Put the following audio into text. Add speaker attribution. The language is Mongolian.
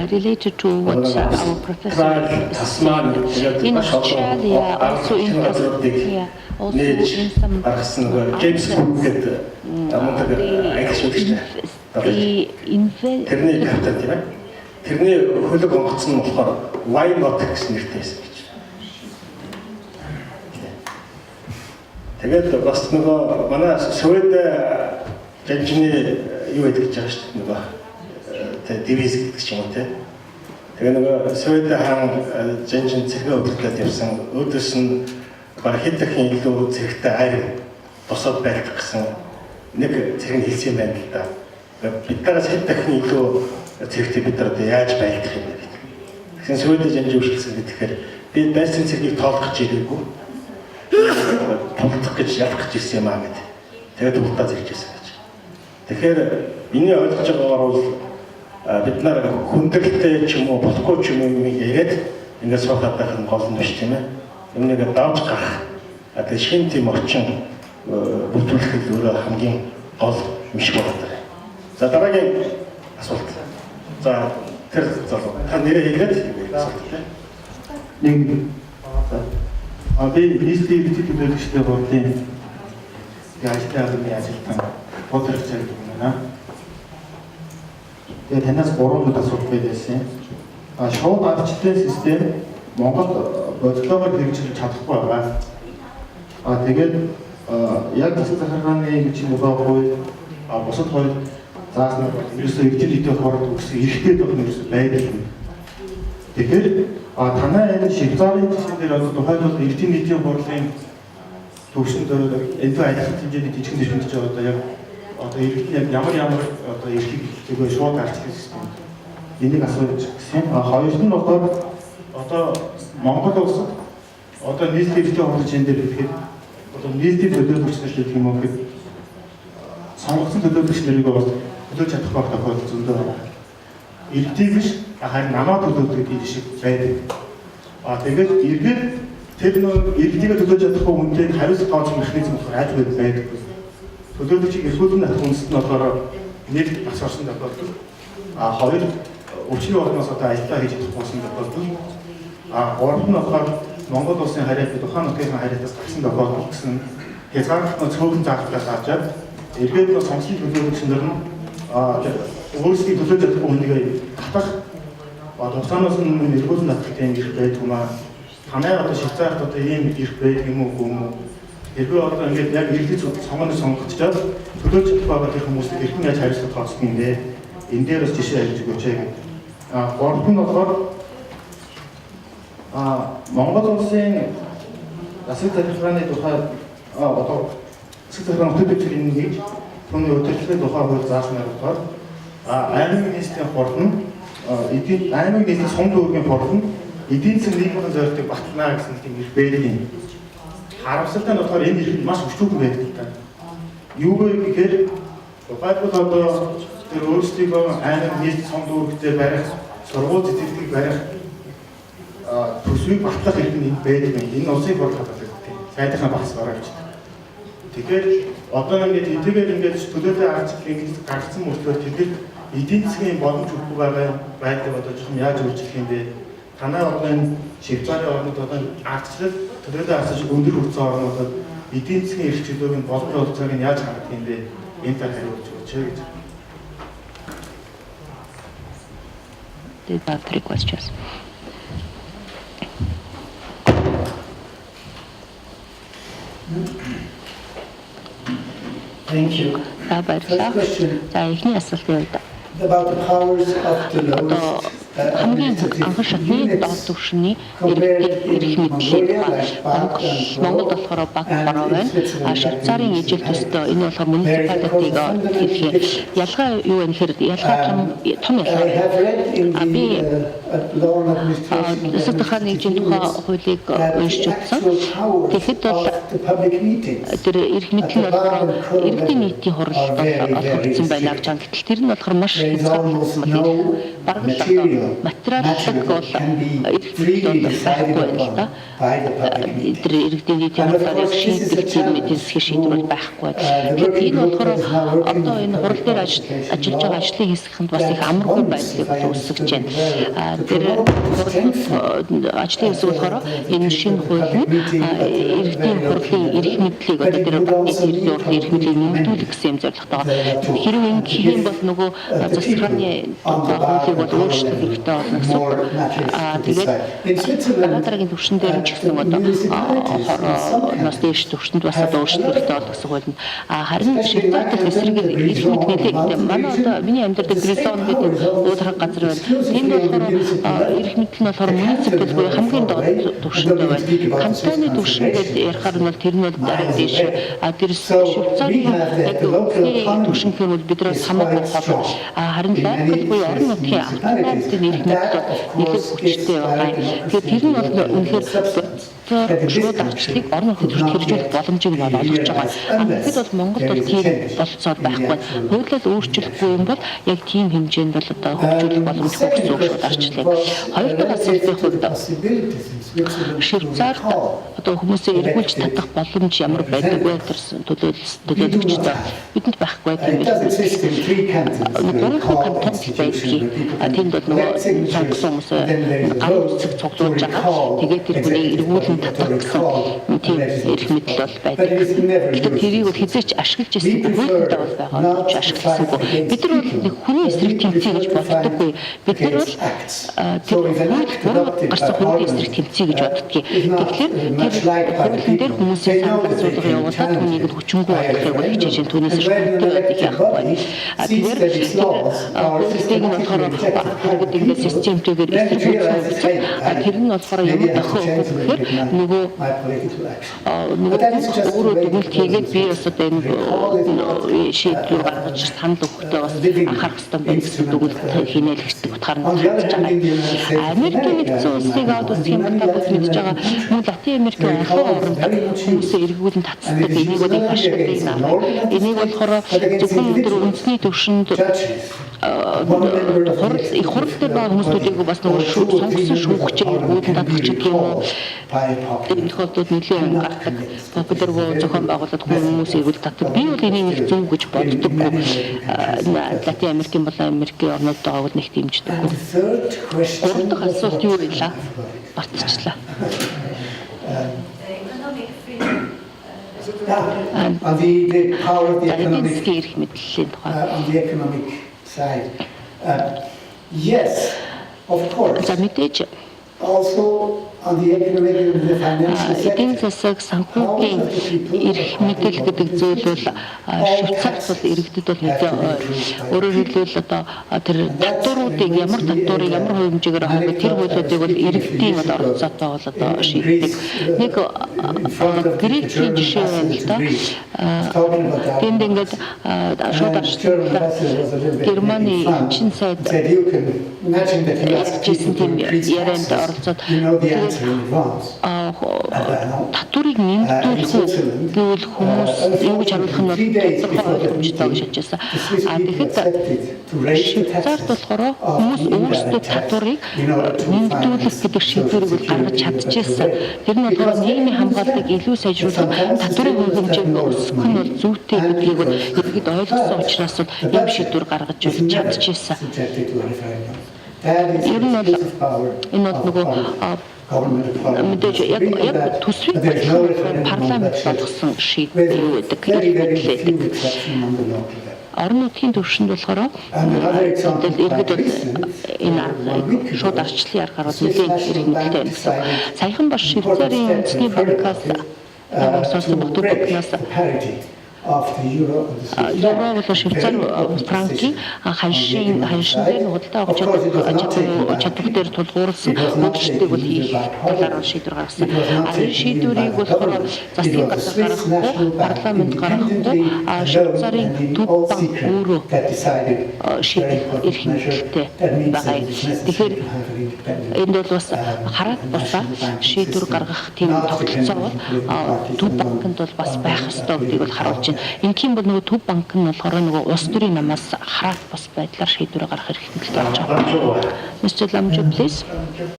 Speaker 1: related to what our professor is saying. In Australia, also in
Speaker 2: тэрний хөлөг онгоцсон нь болохоор why not гэсэн нэртэй байсан гэж. Тэгээд бас нөгөө манай Швед жанжны юу гэдэг гэж байгаа шүү дээ нөгөө девиз гэдэг ч юм уу те. Тэгээ нөгөө Швед хаан жанжин цэгээ өдөрлөд явсан өөдөөс нь баг хэдхэн илүү зэрэгтэй айр босоод байх гэсэн нэг зэрэг хэлсэн байна л да. Биднээс хэдхэн илүү зэрэгтэй бид нар яаж байлдах юм бэ гэдэг. Тэгсэн Швед жанжин үйлчлсэн гэхээр би байсан цэгийг тоолох гэж ирээгүй. Тоглох гэж ялах гэж ирсэн юм аа гэдэг. Тэгээд удаа зэрж ирсэн гэж. Тэгэхээр миний ойлгож байгаагаар бол бид нар хүндрэлтэй ч юм уу болохгүй ч юм уу яриад ингээд суухад байх нь гол нь биш тийм ээ. Өмнөг давж гарах. Одоо шин тийм орчин бүрдүүлэх өөрөө хамгийн гол юм шиг байна. За дараагийн асуулт. За тэр залуу та нэрээ хэлээд асуулт тийм.
Speaker 3: Би нийслэлийн бичлэг төлөвлөгчтэй бодлын яажтай ажилтан бодлогч гэдэг юм байна. Тэгээд танаас 3 асуулт байсан. Шууд арчлалын систем Монгол бодлогоор хэрэгжиж чадахгүй байгаа. Тэгээд яг засаг захиргааны гэж юм байгаагүй бусад хоёр заасан ерөөсөө өвчин идэх хорд үгс ирэхтэй болох юм байдаг. Тэгэхээр танай энэ Швейцарын жишээн дээр одоо тухайлбал эрдэнэ нийтийн хурлын төвшөнд энэ ажил хэмжээний жижиг нэрмж байгаа одоо яг одоо эрдэнэ яг ямар одоо эрхийг төлөө шууд арчлах систем. Энийг асууж гисэн. Хоёрт нь одоо Монгол улсад одоо нийслэлийн эрдэнэ хурлын дээр ихэд одоо нийслэлийн төлөөлөгч нар гэдэг юм уу гэхэд сонгогдсон төлөөлөгч нарыг бас төлөөж чадах байх тохиолдол зөндөө байна. Эрдэнэ биш харин намаа төлөвлөлт гэж шиг байдаг. Тэгээд эргээд тэр нэг эрдэнэгээ төлөөж чадахгүй хүнтэй хариуцлага тооцох механизм болохоор яаж байдаг. Төлөөлөгчийг эргүүлэн татах үндэст нь болохоор нэг бас орсон тохиолдол. Хоёр өвчний орноос одоо ажиллаа хийж чадахгүйсэн тохиолдол. Гурав нь болохоор Монгол улсын харьяат тухайн нутгийн харьяатаас гарсан тохиолдол гэсэн хязгаарлалт цөөхөн заалтаас авчаад эргээд нь сонсон төлөөлөгч нар нь өөрсдийн төлөөж чадахгүй хүнийг татах хугацаанаас нь эргүүлэн татах тийм ирэх байдаг юм аа. Танай одоо Швейцарт одоо ийм ирэх байдаг юм уу гүм үү? Хэрвээ одоо ингээд яг иргэд сонгоны сонгогдчиход төлөөж чадах байгаа тэр хүмүүсийг эрхэн яаж хариуцлага тооцох юм бэ? Энэ дээр бас жишээ хэлж өгөөч яг. Гуравт нь болохоор Монгол улсын засаг захиргааны тухай одоо засаг захиргааны хөтөлбөрийн нэг түүний удирдлагын тухай хууль заасан болохоор аймаг нийслэлийн хурд нь аймаг нийслэлийн сум дүүргийн хурд нь эдийн засгийн нийгмийн зорилтыг батлана гэсэн тийм ирэх байдаг. Харамсалтай нь болохоор энэ ирэх маш өчтүүхэн байдаг та. Юу вэ гэхээр тухайлбал одоо тэр өөрсдийнхөө аймаг нийслэлийн сум дүүрэгтээ барих, сургууль цэцэрлэгийг барих төсвийг батлах ирэх нь байдаг. Энэ улсын хурд хадгалдаг тийм. Сайдынхаа багс гаргаж. Тэгэхээр одоо ингээд эдгээр ингээд төлөөтэй арчлал ингэж гаргасан мөртлөө тэгээд эдийн засгийн боломж өгөх байдлыг одоо жоохон яаж өөрчлөх юм бэ? Танай одоо энэ Швейцарын орнууд одоо арчлал төлөөтэй арчлал өндөр хүрсэн орнуудад эдийн засгийн эрх чөлөөг нь боломж олгохыг нь яаж хангах юм бэ? Энэ тал хариулж өгөөч гэж.
Speaker 1: These are 3 questions.
Speaker 4: Thank you.
Speaker 1: Эхний асуултын үед
Speaker 4: about the powers of the laws
Speaker 1: хамгийн анхан шатны доод түвшний эрх мэдлийг Монгол болохоор баг бороо байна. Швейцарын ижил төстэй энэ болохоор муниципалитетийг хэлэх ялгаа юу вэ гэхээр ялгаа том ялгаа. Би зөвхөн ижил тухай хуулийг уншиж үзсэн. Тэгэхэд бол тэр эрх мэдэл нь болохоор иргэдийн нийтийн хуралд олгогдсон байна гэж. Гэтэл тэр нь болохоор маш хязгаартай. Бараг л материаллаг бол эрх мэдэл бол байхгүй байна л да. Тэр иргэдийн нийтийн хурлаар шийдэх тийм эдийн засгийн шийдвэр байхгүй. Тэгэхээр энэ болохоор одоо энэ хурал дээр ажиллаж байгаа ажлын хэсгэнд бас их амаргүй байдлыг үүсгэж байна. Тэр ажлын хэсэг болохоор энэ шинэ хууль нь иргэдийн хурлын эрх мэдлийг одоо тэр иргэдийн хурлын эрх мэдлийг нэмэгдүүлэх гэсэн юм зорилготой. Хэрвээ ингэ хийх юм бол нөгөө засгийн хуулийг бол өөрчлөх хэрэгтэй болно гэсэн. Тэгээд дараагийн түвшин дээр ч гэсэн одоо нас дэш түвшинд бас одоо өөрчлөх хэрэгтэй болно гэсэн үг байна. Харин Швейцарт эсрэг эрх мэднэлийг манай одоо миний амьдардаг Гризон гэдэг ууларх газар байна. Энд болохоор эрх мэдэл нь болохоор муниципал буюу хамгийн доод түвшиндээ байна. Кантоны түвшин гэдэг ярихаар нь бол тэр нь бол дараа дэш тэр Швейцарын яг түвшин гэх юм бол биднээс хамаагүй хол. Харин локал буюу орон нутгийн автомобилийн эрх мэдэл бол нэлээд хүчтэй байна. Тэгэхээр тэр нь бол үнэхээр шууд арчлыг орон нутгад хэрэгжүүлэх боломжийг бол олгож байгаа. Тэгэхэд бол Монголд бол тийм болцоо байхгүй. Хуулиар өөрчлөхгүй юм бол яг тийм хэмжээнд бол одоо хөгжүүлэх боломжгүй гэсэн үг шууд арчлыг. Хоёр дахь асуултын хувьд Швейцарт одоо хүмүүсээ эргүүлж татах боломж ямар байдаг вэ гэсэн төлөөлөгчдөө бидэнд байхгүй тийм үү. Гурван кантон байдгийг тэнд бол нөгөө сонгосон хүмүүс гарын үсэг цуглуулж байгаа. Тэгээд тэр хүнийг эргүүлэн татах гэсэн тийм эрх мэдэл бол байдаг. Гэхдээ тэрийг бол хязгаарч ашиглаж ирсэн хуулиудаа бол байгаа ч ашигласангүй. Бид нар бол хүний эсрэг тэмцэе гэж боддоггүй. Бид нар бол тэр гарсан хүний эсрэг тэмцэе гэж боддгийг. Тэгэхээр тэр хуулийн дээр хүмүүсийн санал асуулга явуулаад түүнийг хүчингүй болгохыг бол хичээж түүнээс шүтдэг байдаг яахгүй. Тэгэхээр хуулийг нь болохоор харагддаг ингээд системтэйгээр эсрэг тэр нь болохоор юм дохоо өгөхөөр нөгөө өөрөө дүгнэлт хийгээд би бас одоо энэ шийдвэр гаргаж санал өгөхдөө бас анхаарах хэрэгтэй байх гэсэн дүгнэлт хийнэлэгчдэг утгаар нь гаргаж байгаа. Америкийн нэгдсэн улсыг аваад үзэх юм бол та мэдж байгаа мөн Латин Америкийн олон оронд хүмүүсээ эргүүлэн татдаг энийг бол ашигладаг наа. Энийг болохоор зөвхөн өдөр үндэсний төвшөнд их хурд дээр байгаа хүмүүсүүдийг бас нөгөө сонгосон шүүгчээр эргүүлэн татах ч гэх юм уу. Энэ тохиолдолд нэлээд гардаг. Популяр зохион байгуулалт хүмүүс эргүүл татдаг. Би бол энийг их зөв гэж боддоггүй. Латин Америкийн болон Америкийн орнууд байгаа бол нэг дэмждэггүй. Гурав дахь асуулт юу байлаа? Батчлаа.
Speaker 4: On the power of the economic
Speaker 1: эрх мэдлийн тухай.
Speaker 4: On the economic side, yes, of course.
Speaker 1: За мэдээж
Speaker 4: Also on the economic and the financial
Speaker 1: эдийн
Speaker 4: sector.
Speaker 1: засаг санхүүгийн эрх мэдэл гэдэг зүйл бол Швейцарт бол иргэдэд бол нэлээд өөрөөр хэлбэл одоо тэр татваруудыг ямар татварыг ямар хувь хэмжээгээр авах вэ тэр хуулиудыг бол иргэдийн одоо оролцоотой бол одоо шийддэг. Нэг Грекийн жишээ байна л да. Тэнд ингээд шууд арчлаа Германы чин сайд жисэн тийм ярианд оролцоод татварыг нэмэгдүүлэх гэвэл хүмүүс юу гэж харуулах нь бол тодорхой ойлгомжтой гэж хэлжсэн. Тэгэхэд Швейцарт болохоор хүмүүс өөрсдөө татварыг нэмэгдүүлэх гэдэг шийдвэрийг гаргаж чадчихсан. Тэр нь болохоор нийгмийн хамгаалалтыг илүү сайжруулах татварын хувь хэмжээг өсгөх нь бол зүйтэй гэдгийг иргэд ойлгосон учраас юм шийдвэр гаргаж чадчихсан. Ер нь бол энэ бол нөгөө мэдээж яг төсвийг парламент болгосон шийдвэр юу гэдэг хэлбэлээд орон нутгийн төвшөнд болохоор иргэд бол энэ аргыг шууд арчлын аргаар бол нэлээд эрх мэдэлтэй байна гэсэн. Саяхан бас Швейцарын үндэсний банкаас сонсон банкнаас евро бол Швейцар франкийн ханшин дээр худалдаа авах чадвар дээр тулгуурласан үйлчлэлийг бол хийх талаар шийдвэр гаргасан. Энэ шийдвэрийг болохоор засгийн газар гаргахгүй, парламент гаргахгүй, Швейцарын төв банк өөрөө шийдэх эрх мэдэлтэй байгаа. Тэгэхээр энд бол бас хараад босаа шийдвэр гаргах тийм тогтолцоо бол төв банкнд бол бас байх ёстой гэдгийг бол харуулж байна. Ингийн бол нөгөө төв банк нь болохоор нөгөө улс төрийн намаас хараад бас байдлаар шийдвэр гаргах хэрэгтэй болж байгаа. Mr. Lamjo, please.